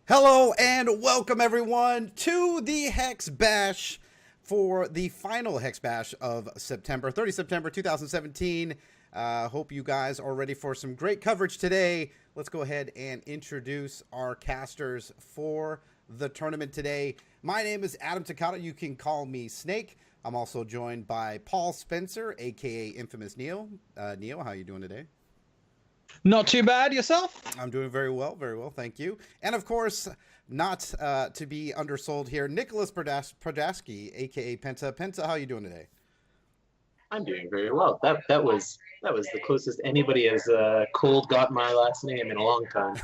Hello and welcome everyone to the HEX Bash for the final HEX Bash of September, 30 September 2017. Hope you guys are ready for some great coverage today. Let's go ahead and introduce our casters for the tournament today. My name is Adam Takata. You can call me Snake. I'm also joined by Paul Spencer, aka InfamousNeo. Neo, how are you doing today? Not too bad. Yourself? I'm doing very well, thank you. And of course, not to be undersold here, Nicholas Prodaski, aka Penta. Penta, how are you doing today? I'm doing very well. That was the closest anybody has cold got my last name in a long time.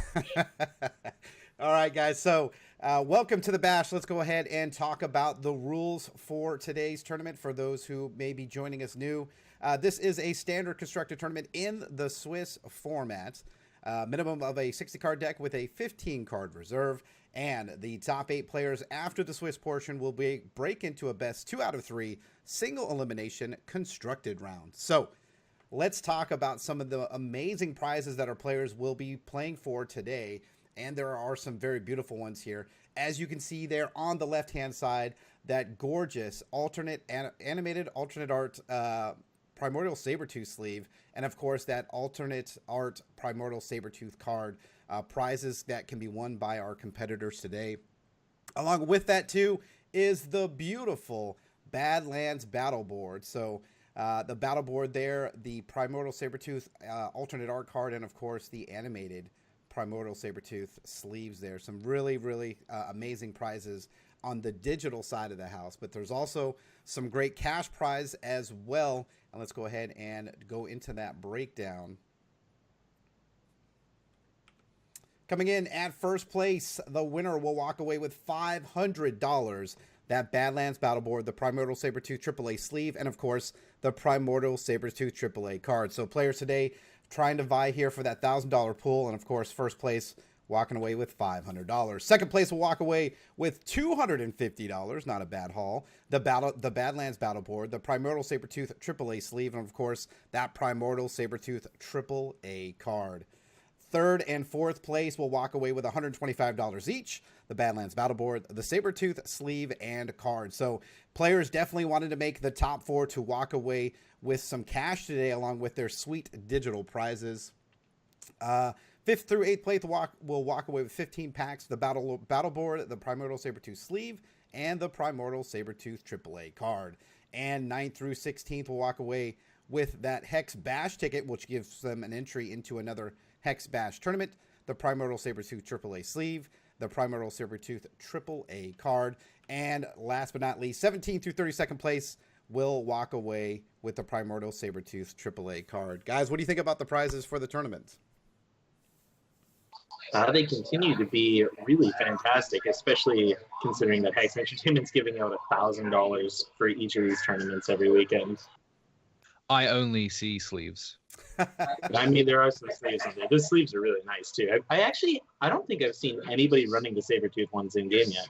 All right, guys. So welcome to the Bash. Let's go ahead and talk about the rules for today's tournament for those who may be joining us new. This is a standard constructed tournament in the Swiss format. Minimum of a 60-card deck with a 15-card reserve. And the top 8 players after the Swiss portion will break into a best 2 out of 3 single elimination constructed round. So let's talk about some of the amazing prizes that our players will be playing for today. And there are some very beautiful ones here. As you can see there on the left-hand side, that gorgeous animated alternate art Primordial Sabertooth sleeve, and of course that alternate art Primordial Sabertooth card, prizes that can be won by our competitors today. Along with that too is the beautiful Badlands battle board. So the battle board there, the Primordial Sabertooth alternate art card, and of course the animated Primordial Sabertooth sleeves there. Some really amazing prizes on the digital side of the house, but there's also some great cash prize as well. And let's go ahead and go into that breakdown. Coming in at first place, the winner will walk away with $500. That Badlands battle board, the Primordial Sabertooth AAA sleeve, and of course the Primordial Sabertooth AAA card. So players today trying to vie here for that $1,000 pool, and of course first place walking away with $500. Second place will walk away with $250. Not a bad haul. The Badlands battle board, the Primordial Sabertooth AAA sleeve, and of course that Primordial Sabertooth AAA card. Third and fourth place will walk away with $125 each. The Badlands battle board, the Sabertooth sleeve, and card. So players definitely wanted to make the top 4 to walk away with some cash today, along with their sweet digital prizes. 5th through 8th place will walk away with 15 packs, the battle board, the Primordial Sabertooth sleeve, and the Primordial Sabertooth AAA card. And 9th through 16th will walk away with that HEX Bash ticket, which gives them an entry into another HEX Bash tournament, the Primordial Sabertooth AAA sleeve, the Primordial Sabertooth AAA card, and last but not least, 17th through 32nd place will walk away with the Primordial Sabertooth AAA card. Guys, what do you think about the prizes for the tournament? They continue to be really fantastic, especially considering that HEX Entertainment's giving out $1,000 for each of these tournaments every weekend. I only see sleeves. I mean, there are some sleeves in there. Those sleeves are really nice too. I don't think I've seen anybody running the Sabertooth ones in game yet.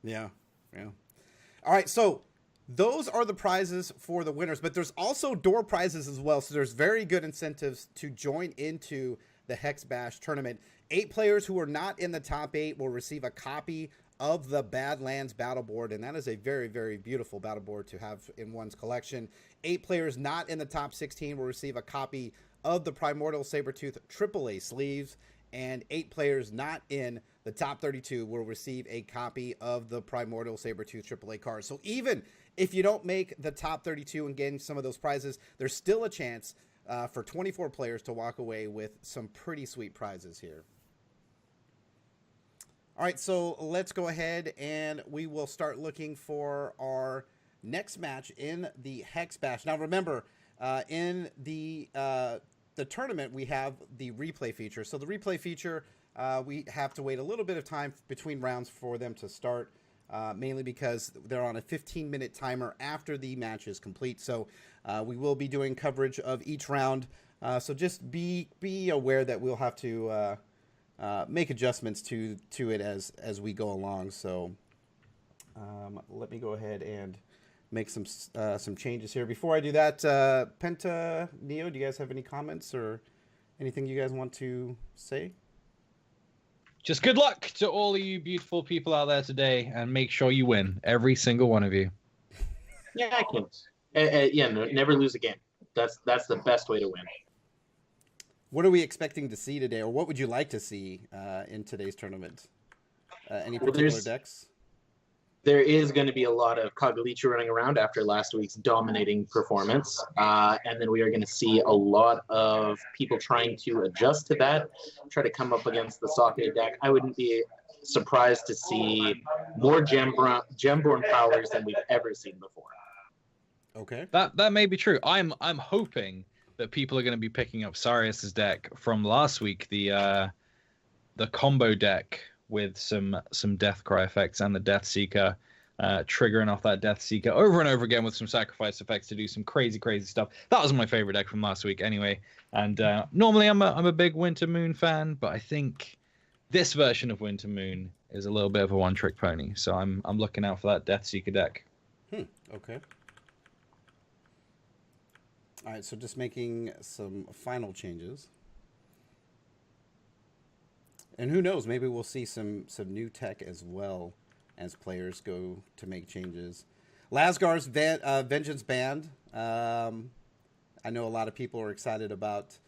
Yeah. All right, so those are the prizes for the winners, but there's also door prizes as well. So there's very good incentives to join into the HEX Bash tournament. 8 players who are not in the top 8 will receive a copy of the Badlands battle board, and that is a very beautiful battle board to have in one's collection. 8 players not in the top 16 will receive a copy of the Primordial Sabertooth AAA sleeves, and 8 players not in the top 32 will receive a copy of the Primordial Sabertooth AAA card. So even if you don't make the top 32 and gain some of those prizes, there's still a chance for 24 players to walk away with some pretty sweet prizes here. All right, so let's go ahead and we will start looking for our next match in the HEX Bash. Now, remember, in the tournament, we have the replay feature. So the replay feature, we have to wait a little bit of time between rounds for them to start, mainly because they're on a 15-minute timer after the match is complete. So we will be doing coverage of each round. So just be aware that we'll have to make adjustments to it as we go along. So let me go ahead and make some changes here. Before I do that, Penta, Neo, do you guys have any comments or anything you guys want to say? Just good luck to all of you beautiful people out there today, and make sure you win, every single one of you. Yeah, I can. Yeah, no, never lose a game. That's the best way to win. What are we expecting to see today, or what would you like to see in today's tournament? Any particular decks? There is going to be a lot of Kagalichu running around after last week's dominating performance. And then we are going to see a lot of people trying to adjust to that, try to come up against the Socket deck. I wouldn't be surprised to see more Gemborn powers than we've ever seen before. Okay. That may be true. I'm hoping that people are going to be picking up Cyriius' deck from last week, the combo deck with some Deathcry effects and the Death Seeker, triggering off that Death Seeker over and over again with some sacrifice effects to do some crazy stuff. That was my favorite deck from last week anyway. And normally I'm a big Winter Moon fan, but I think this version of Winter Moon is a little bit of a one-trick pony. So I'm looking out for that Death Seeker deck. Okay. All right, so just making some final changes. And who knows, maybe we'll see some new tech as well as players go to make changes. Lasgar's Vengeance Band. I know a lot of people are excited about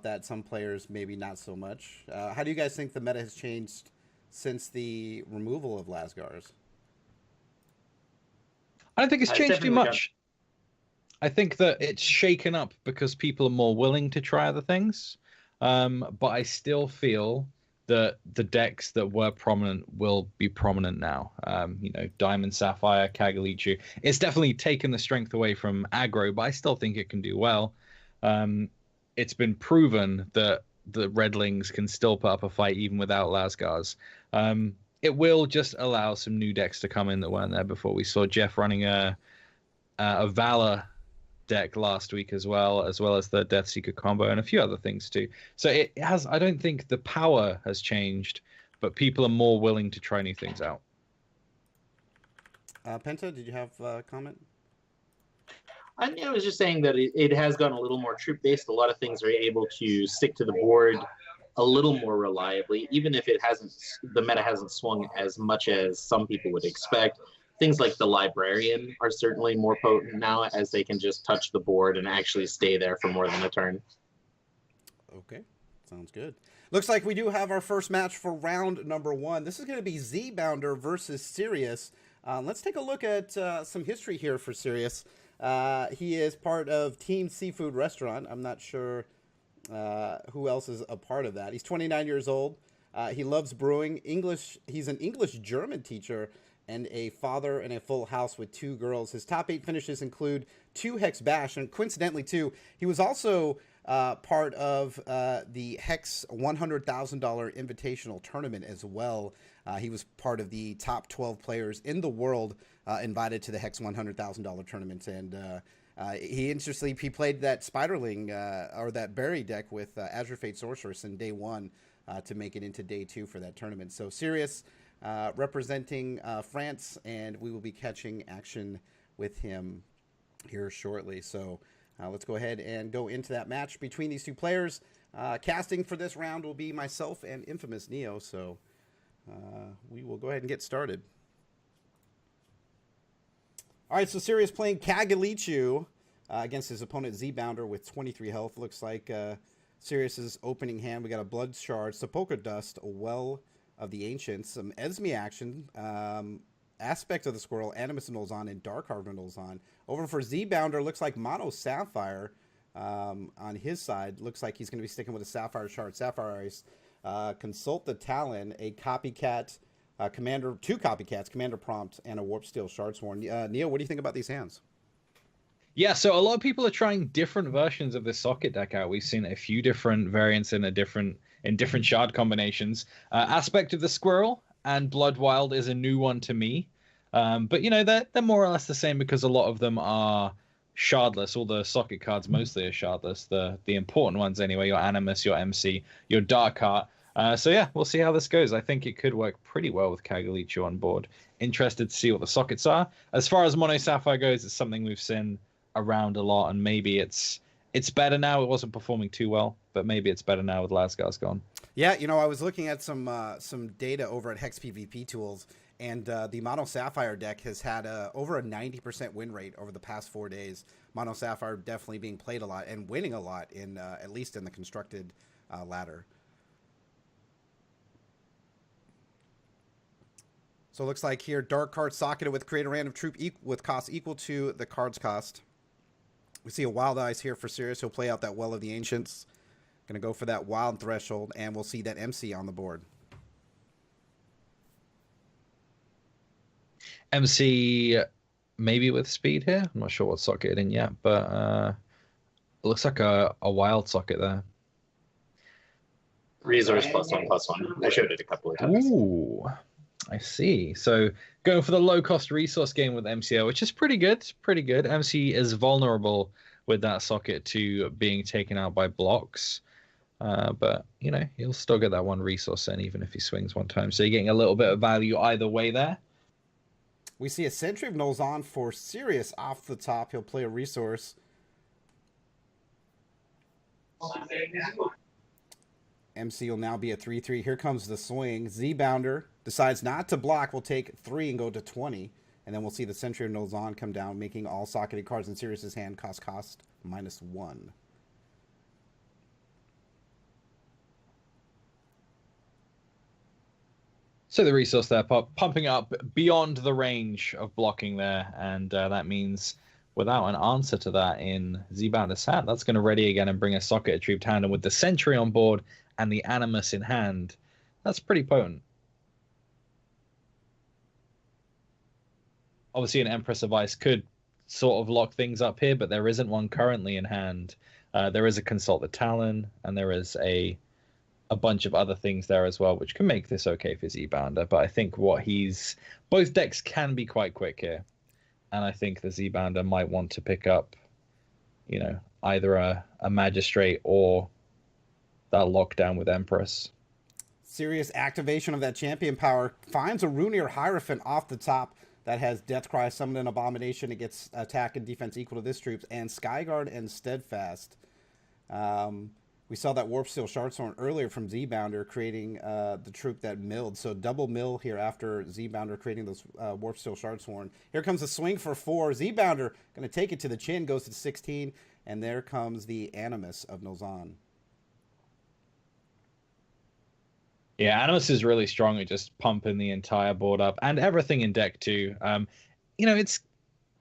that. Some players maybe not so much. How do you guys think the meta has changed since the removal of Lasgar's? I don't think it's changed too much. I think that it's shaken up because people are more willing to try other things. But I still feel that the decks that were prominent will be prominent now. Diamond, Sapphire, Kagalichu. It's definitely taken the strength away from aggro, but I still think it can do well. It's been proven that the Redlings can still put up a fight even without Lasgar's. It will just allow some new decks to come in that weren't there before. We saw Jeff running a Valor deck last week as well as the Death Seeker combo and a few other things too. So it has, I don't think the power has changed, but people are more willing to try new things out. Penta, did you have a comment? I was just saying that it has gotten a little more troop-based. A lot of things are able to stick to the board a little more reliably, even if the meta hasn't swung as much as some people would expect. Things like the Librarian are certainly more potent now, as they can just touch the board and actually stay there for more than a turn. Okay, sounds good. Looks like we do have our first match for round number 1. This is going to be Zbounder versus Cyriius. Let's take a look at some history here for Cyriius. He is part of Team Seafood Restaurant. I'm not sure who else is a part of that. He's 29 years old. He loves brewing. English. He's an English-German teacher and a father and a full house with 2 girls. His top 8 finishes include 2 HEX Bash, and coincidentally, too, he was also part of the HEX $100,000 Invitational Tournament as well. He was part of the top 12 players in the world invited to the HEX $100,000 tournament, and he played that Spiderling or that Berry deck with Azure Fate Sorceress in day 1 to make it into day 2 for that tournament. So Cyriius representing France, and we will be catching action with him here shortly. So let's go ahead and go into that match between these 2 players. Casting for this round will be myself and InfamousNeo, so we will go ahead and get started. All right, so Cyriius playing Kagalichu against his opponent Zbounder with 23 health. Looks like Cyriius' opening hand. We got a Blood Shard, Sepulchre Dust, a Well of the Ancients, some Esme action, Aspect of the Squirrel, Animus Nolzon, and Dark Harvest Nolzon. Over for Zbounder, looks like Mono Sapphire on his side. Looks like he's going to be sticking with a Sapphire Shard, Sapphire Ice, Consult the Talon, a Copycat, Commander, 2 Copycats, Commander Prompt, and a Warp Steel Shardsworn. Neil, what do you think about these hands? Yeah, so a lot of people are trying different versions of this Socket deck out. We've seen a few different variants in different shard combinations. Aspect of the Squirrel and Blood Wild is a new one to me. But they're more or less the same because a lot of them are shardless. All the Socket cards mostly are shardless. The important ones anyway, your Animus, your MC, your Dark Heart. So yeah, we'll see how this goes. I think it could work pretty well with Kagalichu on board. Interested to see what the sockets are. As far as Mono Sapphire goes, it's something we've seen around a lot, and maybe it's it's better now. It wasn't performing too well, but maybe it's better now with Lasgar's gone. Yeah, I was looking at some data over at HEX PvP Tools, and the Mono Sapphire deck has had over a 90% win rate over the past 4 days. Mono Sapphire definitely being played a lot and winning a lot in at least in the constructed ladder. So it looks like here Dark Card socketed with create a random troop with cost equal to the card's cost. We see a Wild Eyes here for Cyriius. He'll play out that Well of the Ancients. Going to go for that Wild Threshold, and we'll see that MC on the board. MC maybe with speed here. I'm not sure what socket in yet, but it looks like a wild socket there. Resource +1/+1. I showed it a couple of times. Ooh, I see. So going for the low-cost resource game with MCL, which is pretty good. Pretty good. MC is vulnerable with that socket to being taken out by blocks. But, he'll still get that one resource in, even if he swings one time. So you're getting a little bit of value either way there. We see a Sentry of Nolzon for Cyriius off the top. He'll play a resource. MC will now be a 3/3. Here comes the swing. Zbounder decides not to block. We'll take 3 and go to 20. And then we'll see the Sentry of Nolzon come down, making all socketed cards in Cyriius' hand cost -1. So the resource there, pumping up beyond the range of blocking there. And that means without an answer to that in Zbounder's hat, that's going to ready again and bring a socket troop tandem with the Sentry on board and the Animus in hand. That's pretty potent. Obviously, an Empress of Ice could sort of lock things up here, but there isn't one currently in hand. There is a Consult the Talon, and there is a bunch of other things there as well, which can make this okay for Zbounder. But I think both decks can be quite quick here. And I think the Zbounder might want to pick up, either a Magistrate or that lockdown with Empress. Cyriius activation of that champion power finds a Runir Hierophant off the top that has Deathcry, Summon an Abomination. It gets attack and defense equal to this troops, and Skyguard and Steadfast. We saw that Warpsteel Shardsworn earlier from Zbounder creating the troop that milled. So double mill here after Zbounder creating those Warpsteel Shardsworn. Here comes a swing for 4. Zbounder going to take it to the chin, goes to 16. And there comes the Animus of Nolzon. Yeah, Animus is really strong at just pumping the entire board up and everything in deck too.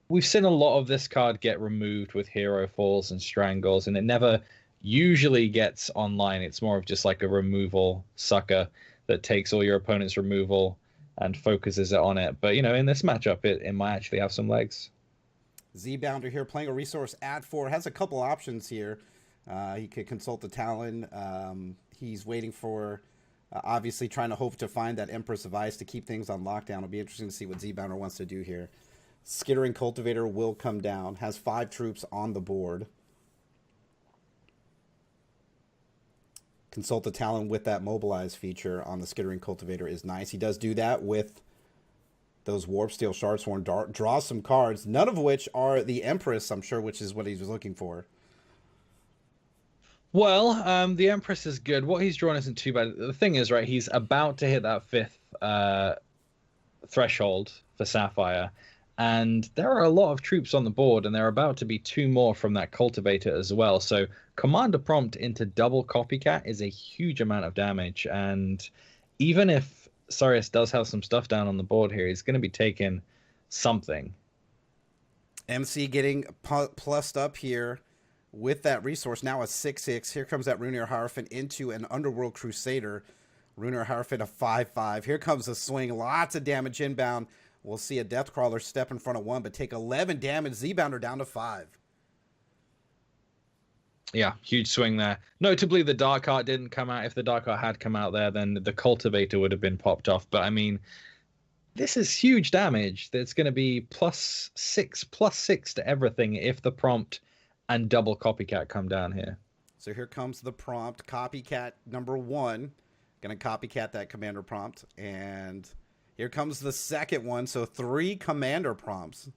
We've seen a lot of this card get removed with Hero Falls and Strangles, and it never usually gets online. It's more of just like a removal sucker that takes all your opponent's removal and focuses it on it. But, in this matchup, it might actually have some legs. Zbounder here playing a resource at 4. Has a couple options here. He could Consult the Talon. He's waiting for, obviously trying to hope to find that Empress of Ice to keep things on lockdown. It'll be interesting to see what Zbounder wants to do here. Skittering Cultivator will come down. Has 5 troops on the board. Consult the Talon with that Mobilize feature on the Skittering Cultivator is nice. He does do that with those Warpsteel Shardsworn. Draws some cards, none of which are the Empress, I'm sure, which is what he was looking for. Well, the Empress is good. What he's drawn isn't too bad. The thing is, right, he's about to hit that 5th threshold for Sapphire. And there are a lot of troops on the board, and there are about to be 2 more from that Cultivator as well. So Commander Prompt into double Copycat is a huge amount of damage. And even if Cyriius does have some stuff down on the board here, he's going to be taking something. MC getting plussed up here with that resource. Now a 6/6. Here comes that Runir Hierophant into an Underworld Crusader. Runir Hierophant a 5/5. Here comes a swing. Lots of damage inbound. We'll see a Deathcrawler step in front of 1, but take 11 damage. Zbounder down to 5. Yeah, huge swing there. Notably, the Dark Art didn't come out. If the Dark Art had come out there, then the Cultivator would have been popped off. But, this is huge damage. That's going to be +6 to everything if the Prompt and double Copycat come down here. So here comes the Prompt. Copycat number 1. Going to Copycat that Commander Prompt. And here comes the second one. So 3 Commander Prompts.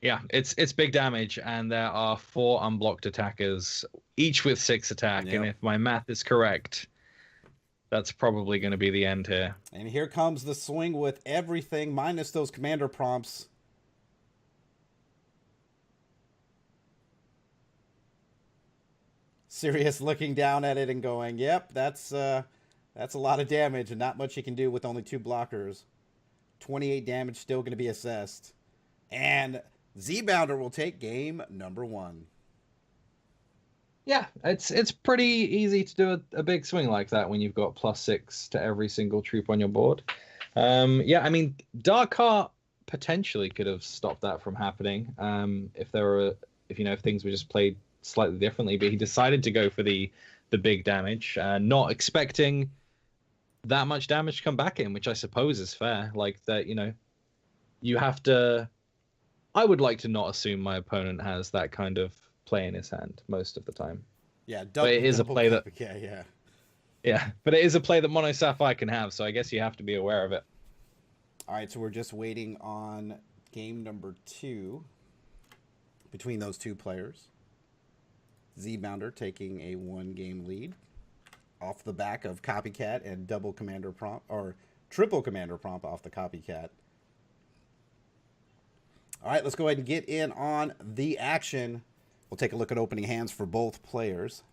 Yeah, it's big damage, and there are 4 unblocked attackers, each with 6 attack. Yep. And if my math is correct, that's probably going to be the end here. And here comes the swing with everything, minus those commander prompts. Cyriius looking down at it and going, "Yep, that's a lot of damage, and not much you can do with only 2 blockers. 28 damage still going to be assessed, and Zbounder will take game number 1. Yeah, it's pretty easy to do a big swing like that when you've got +6 to every single troop on your board. Yeah, I mean, Dark Heart potentially could have stopped that from happening if things were just played slightly differently. But he decided to go for the big damage, not expecting that much damage to come back in, which I suppose is fair. Like that, you have to. I would like to not assume my opponent has that kind of play in his hand most of the time. Yeah, but it is a play that. Yeah, but it is a play that Mono Sapphire can have, so I guess you have to be aware of it. All right, so we're just waiting on game number 2 between those 2 players. Zbounder taking a 1-game lead off the back of Copycat and double commander prompt, or triple commander prompt off the Copycat. All right, let's go ahead and get in on the action. We'll take a look at opening hands for both players.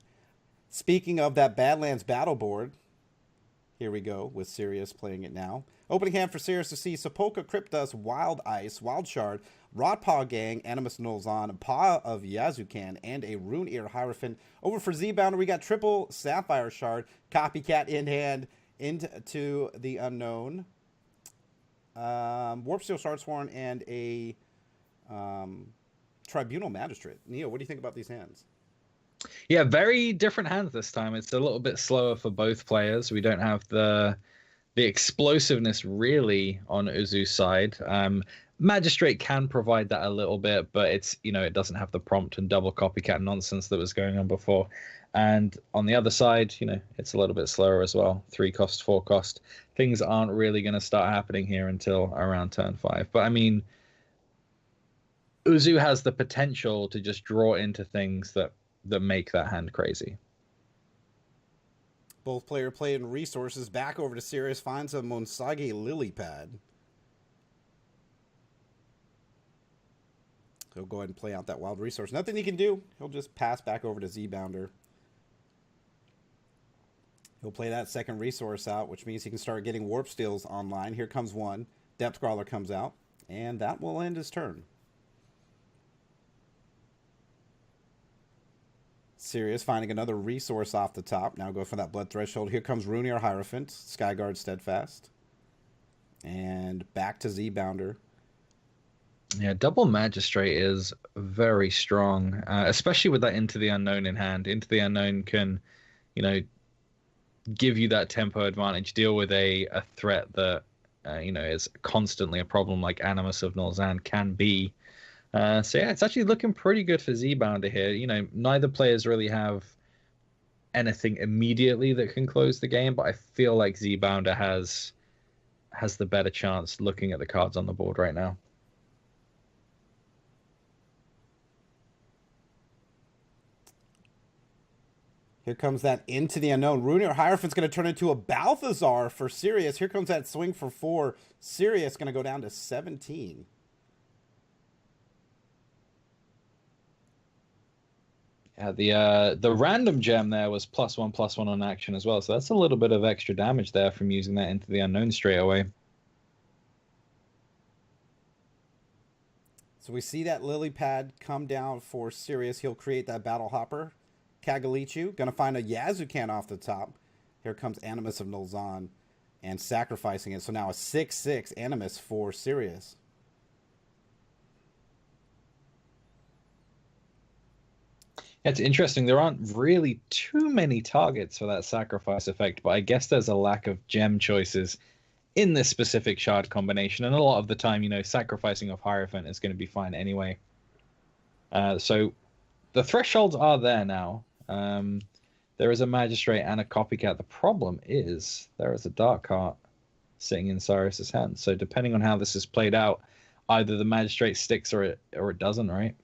Speaking of that Badlands battle board, here we go with Cyriius playing it now. Opening hand for Cyriius to see Sepulchre Cryptus, Wild Ice, Wild Shard, Rodpaw Gang, Animus Nolzon, Paw of Yazukan, and a Rune Ear Hierophant. Over for Zbounder, we got triple Sapphire Shard, Copycat in hand, into the unknown. Warpsteel Shardsworn, and a Tribunal Magistrate. Neo, what do you think about these hands? Yeah, very different hands this time. It's a little bit slower for both players. We don't have the explosiveness really on Uzu's side. Magistrate can provide that a little bit, but it's it doesn't have the prompt and double copycat nonsense that was going on before. And on the other side, it's a little bit slower as well. 3 cost, 4 cost. Things aren't really going to start happening here until around turn 5. But I mean, Uzu has the potential to just draw into things that make that hand crazy. Both player playing resources. Back over to Cyriius, finds a Monsage Lily Pad. He'll go ahead and play out that wild resource. Nothing he can do. He'll just pass back over to Zbounder. He'll play that second resource out, which means he can start getting Warp Steels online. Here comes one. Depth Crawler comes out, and that will end his turn. Cyriius finding another resource off the top. Now go for that Blood Threshold. Here comes Rune Ear Hierophant, Skyguard Steadfast. And back to Zbounder. Yeah, double Magistrate is very strong, especially with that Into the Unknown in hand. Into the Unknown can, give you that tempo advantage, deal with a threat that, is constantly a problem like Animus of Nolzan can be. So yeah, it's actually looking pretty good for Zbounder here. Neither players really have anything immediately that can close the game, but I feel like Zbounder has the better chance looking at the cards on the board right now. Here comes that Into the Unknown. Rune Ear Hierophant's going to turn into a Balthazar for Cyriius. Here comes that swing for 4. Cyriius going to go down to 17. Yeah, the random gem there was +1/+1 on action as well, so that's a little bit of extra damage there from using that Into the Unknown straight away. So we see that Lily Pad come down for Cyriius. He'll create that Battle Hopper. Kagalichu, gonna find a Yazukan off the top. Here comes Animus of Nolzan and sacrificing it. So now a 6/6 Animus for Cyriius. It's interesting. There aren't really too many targets for that sacrifice effect, but I guess there's a lack of gem choices in this specific shard combination. And a lot of the time, sacrificing of Hierophant is going to be fine anyway. So the thresholds are there now. There is a Magistrate and a Copycat. The problem is there is a Dark Heart sitting in Cyriius' hand. So depending on how this is played out, either the magistrate sticks or it doesn't, right?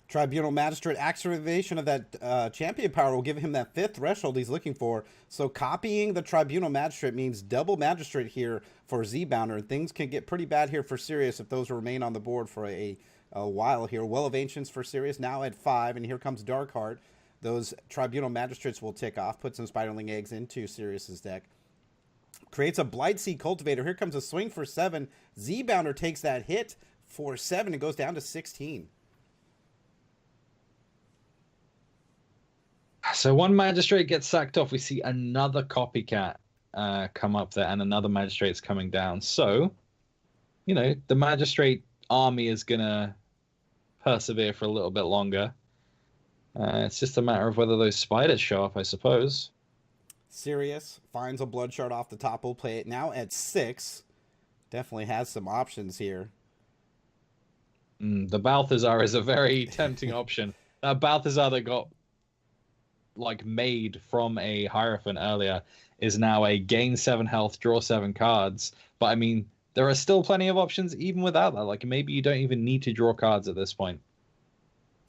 Tribunal Magistrate activation of that champion power will give him that 5th threshold he's looking for. So copying the Tribunal Magistrate means double Magistrate here for Zbounder. And things can get pretty bad here for Cyriius if those remain on the board for a while here. Well of Ancients for Cyriius now at 5, and here comes Darkheart. Those Tribunal Magistrates will tick off, put some Spiderling Eggs into Cyriius's deck. Creates a Blightseed Cultivator. Here comes a swing for 7. Zbounder takes that hit for 7 and goes down to 16. So one magistrate gets sacked off. We see another copycat come up there, and another magistrate's coming down. So, the magistrate army is going to persevere for a little bit longer. It's just a matter of whether those spiders show up, I suppose. Cyriius finds a blood shard off the top. We'll play it now at 6. Definitely has some options here. The Balthazar is a very tempting option. That Balthazar that got made from a Hierophant earlier is now a gain 7 health, draw 7 cards. But I mean, there are still plenty of options even without that. Maybe you don't even need to draw cards at this point.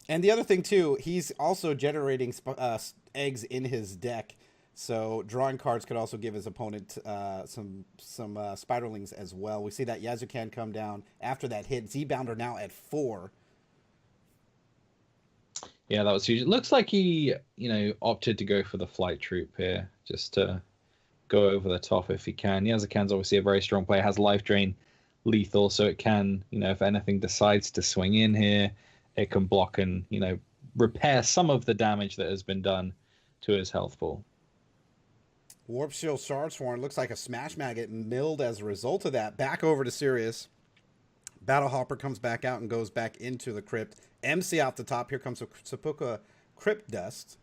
And the other thing too, he's also generating eggs in his deck, so drawing cards could also give his opponent some Spiderlings as well. We see that Yazukan come down after that hit. Zbounder now at 4. Yeah, that was huge. It looks like he, opted to go for the Flight Troop here, just to go over the top if he can. Yazukan's obviously a very strong player, has Life Drain lethal, so it can, if anything decides to swing in here, it can block and, repair some of the damage that has been done to his health pool. Warp Shield Shardsworn looks like a Smash Maggot milled as a result of that. Back over to Cyriius. Battle Hopper comes back out and goes back into the crypt. MC off the top. Here comes a Sepulchra Crypt Dust.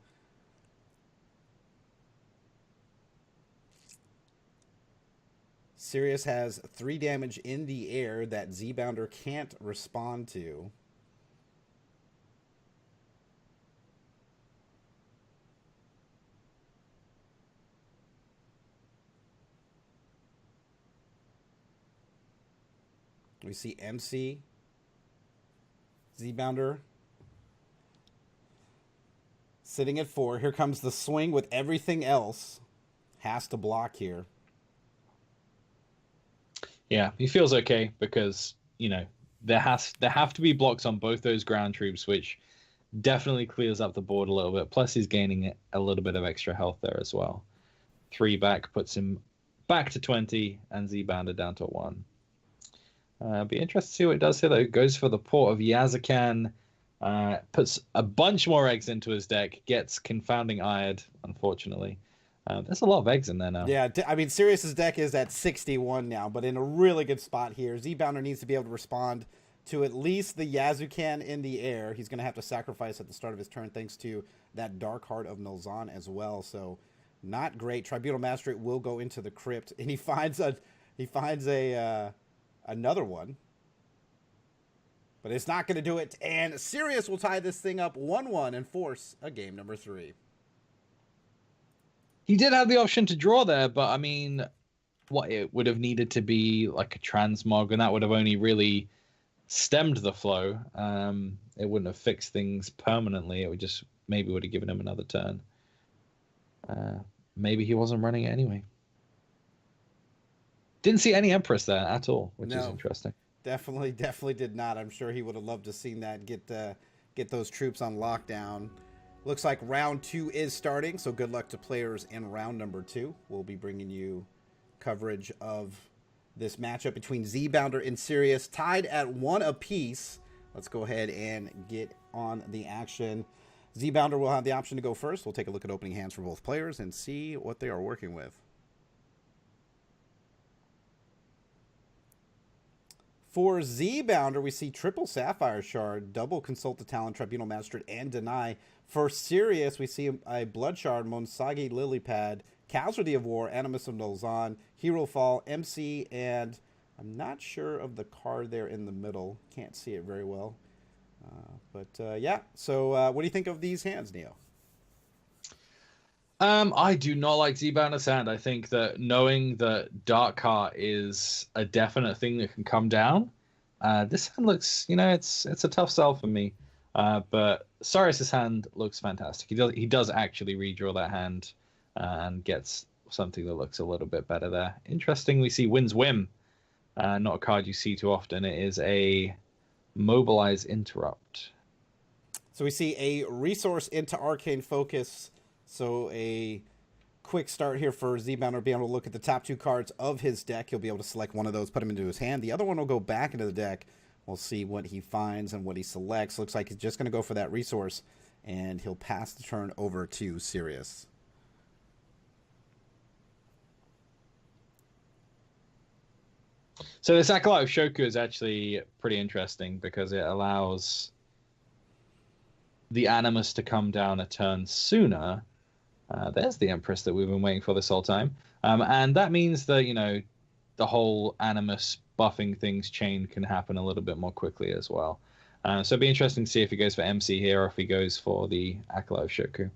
Cyriius has 3 damage in the air that Zbounder can't respond to. We see MC, Zbounder sitting at 4. Here comes the swing with everything else. Has to block here. Yeah, he feels okay because, there have to be blocks on both those ground troops, which definitely clears up the board a little bit. Plus, he's gaining a little bit of extra health there as well. 3 back puts him back to 20, and Zbounder down to 1. Be interested to see what it does here, though. Goes for the Port of Yazukan, puts a bunch more eggs into his deck, gets Confounding Eyed, unfortunately. There's a lot of eggs in there now. Yeah, I mean, Cyriius's deck is at 61 now, but in a really good spot here. Zbounder needs to be able to respond to at least the Yazukan in the air. He's going to have to sacrifice at the start of his turn thanks to that Dark Heart of Nulzahn as well, so not great. Tribunal Magistrate will go into the crypt, and he finds another one, but it's not going to do it, and Cyriius will tie this thing up 1-1 and force a game number 3. He did have the option to draw there, but I mean, it would have needed to be like a transmog, and that would have only really stemmed the flow. It wouldn't have fixed things permanently. It would just maybe would have given him another turn. Maybe he wasn't running it anyway. Didn't see any Empress there at all, which is interesting. Definitely did not. I'm sure he would have loved to seen that get those troops on lockdown. Looks like round 2 is starting, so good luck to players in round number 2. We'll be bringing you coverage of this matchup between Zbounder and Cyriius, tied at 1 apiece. Let's go ahead and get on the action. Zbounder will have the option to go first. We'll take a look at opening hands for both players and see what they are working with. For Zbounder, we see triple Sapphire Shard, double Consult the Talent, Tribunal Magistrate, and Deny. For Cyriius, we see a Blood Shard, Monsagi Lilypad, Casualty of War, Animus of Nulzahn, Hero Fall, MC, and I'm not sure of the card there in the middle. Can't see it very well. Yeah, so what do you think of these hands, Neo? I do not like Zbounder's hand. I think that knowing that Dark Heart is a definite thing that can come down This hand looks, it's a tough sell for me. But Cyriius' hand looks fantastic. He does actually redraw that hand and gets something that looks a little bit better there. Interesting, we see Wind's Whim. Not a card you see too often. It is a Mobilize Interrupt. So we see a resource into Arcane Focus. So a quick start here for Zbounder, being able to look at the top 2 cards of his deck. He'll be able to select one of those, put them into his hand. The other one will go back into the deck. We'll see what he finds and what he selects. Looks like he's just going to go for that resource, and he'll pass the turn over to Cyriius. So this Acolyte of Shoku is actually pretty interesting because it allows the Animus to come down a turn sooner. There's the Empress that we've been waiting for this whole time. And that means that, the whole Animus buffing things chain can happen a little bit more quickly as well. So it'd be interesting to see if he goes for MC here or if he goes for the Acolyte of Shoku.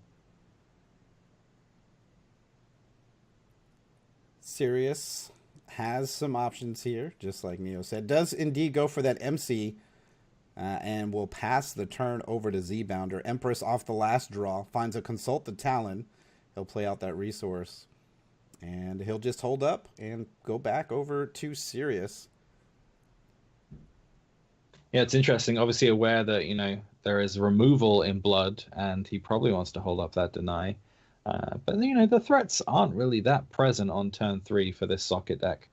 Cyriius has some options here, just like Neo said. Does indeed go for that MC, and will pass the turn over to Zbounder. Empress off the last draw, finds a Consult the Talon. He'll play out that resource, and he'll just hold up and go back over to Cyriius. Yeah, it's interesting. Obviously aware that, there is removal in blood, and he probably wants to hold up that deny. But, the threats aren't really that present on turn 3 for this socket deck.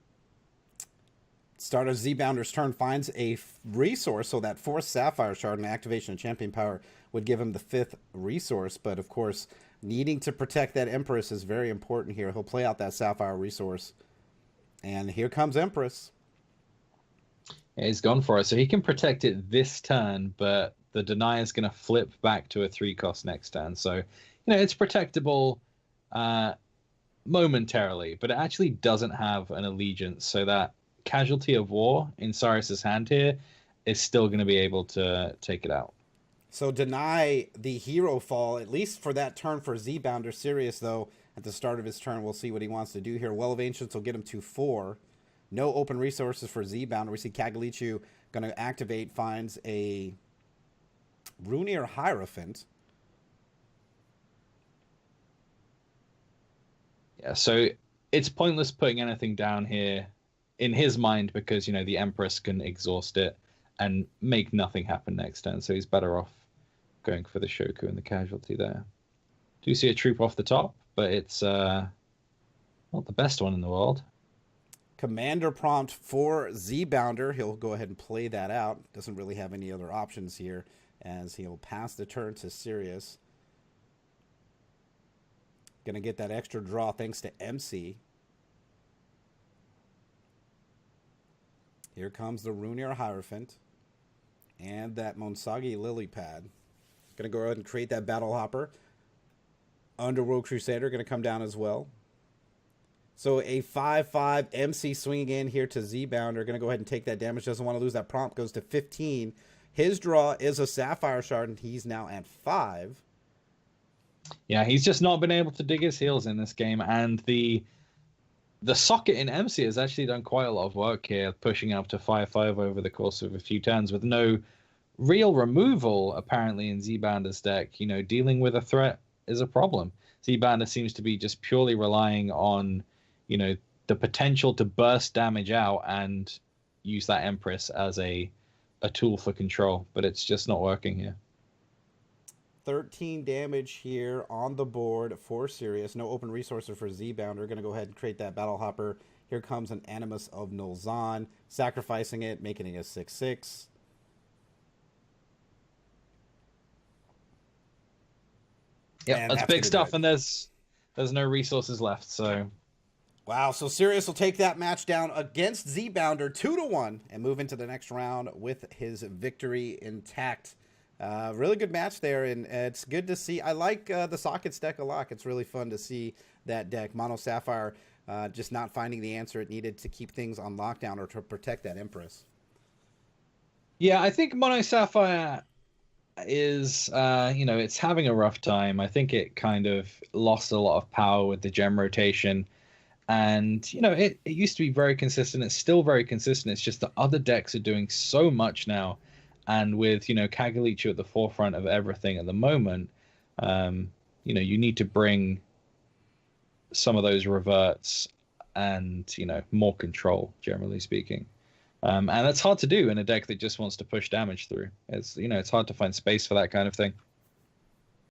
Start of Zbounder's turn finds a resource, so that 4th Sapphire Shard and activation of Champion Power would give him the 5th resource. But, of course, needing to protect that Empress is very important here. He'll play out that Sapphire resource. And here comes Empress. Yeah, he's gone for it. So he can protect it this turn, but the deny is going to flip back to a 3-cost next turn. So, it's protectable momentarily, but it actually doesn't have an allegiance. So that Casualty of War in Cyriius' hand here is still going to be able to take it out. So deny the hero fall, at least for that turn for Zbounder. Cyriius, though, at the start of his turn, we'll see what he wants to do here. Well of Ancients will get him to 4. No open resources for Zbounder. We see Kagalichu going to activate, finds a Runir Hierophant. Yeah, so it's pointless putting anything down here in his mind because, the Empress can exhaust it and make nothing happen next turn. So he's better off going for the Shoku and the Casualty there. Do see a troop off the top, but it's not the best one in the world. Commander prompt for Zbounder. He'll go ahead and play that out. Doesn't really have any other options here as he'll pass the turn to Cyriius. Going to get that extra draw thanks to MC. Here comes the Runir Hierophant and that Monsagi Lily Pad. Going to go ahead and create that Battle Hopper. Underworld Crusader going to come down as well. So a 5/5 MC swinging in here to Zbounder. Going to go ahead and take that damage. Doesn't want to lose that prompt. Goes to 15. His draw is a Sapphire Shard, and he's now at 5. Yeah, he's just not been able to dig his heels in this game, and the socket in MC has actually done quite a lot of work here, pushing up to 5/5 over the course of a few turns with no real removal, apparently, in Zbounder's deck. Dealing with a threat is a problem. Zbounder seems to be just purely relying on, the potential to burst damage out and use that Empress as a tool for control, but it's just not working here. 13 damage here on the board for Cyriius. No open resources for Zbounder. Going to go ahead and create that Battle Hopper. Here comes an Animus of Nulzahn, sacrificing it, making it a 6/6. Yeah, that's big stuff, and there's no resources left, so... Wow, so Cyriius will take that match down against Zbounder 2-1 and move into the next round with his victory intact. Really good match there, and it's good to see. I like the Sockets deck a lot. It's really fun to see that deck. Mono Sapphire just not finding the answer it needed to keep things on lockdown or to protect that Empress. Yeah, I think Mono Sapphire is, it's having a rough time. I think it kind of lost a lot of power with the gem rotation. And it used to be very consistent. It's still very consistent. It's just that other decks are doing so much now, and with Kagalichu at the forefront of everything at the moment, you need to bring some of those reverts and more control, generally speaking. And that's hard to do in a deck that just wants to push damage through. It's hard to find space for that kind of thing.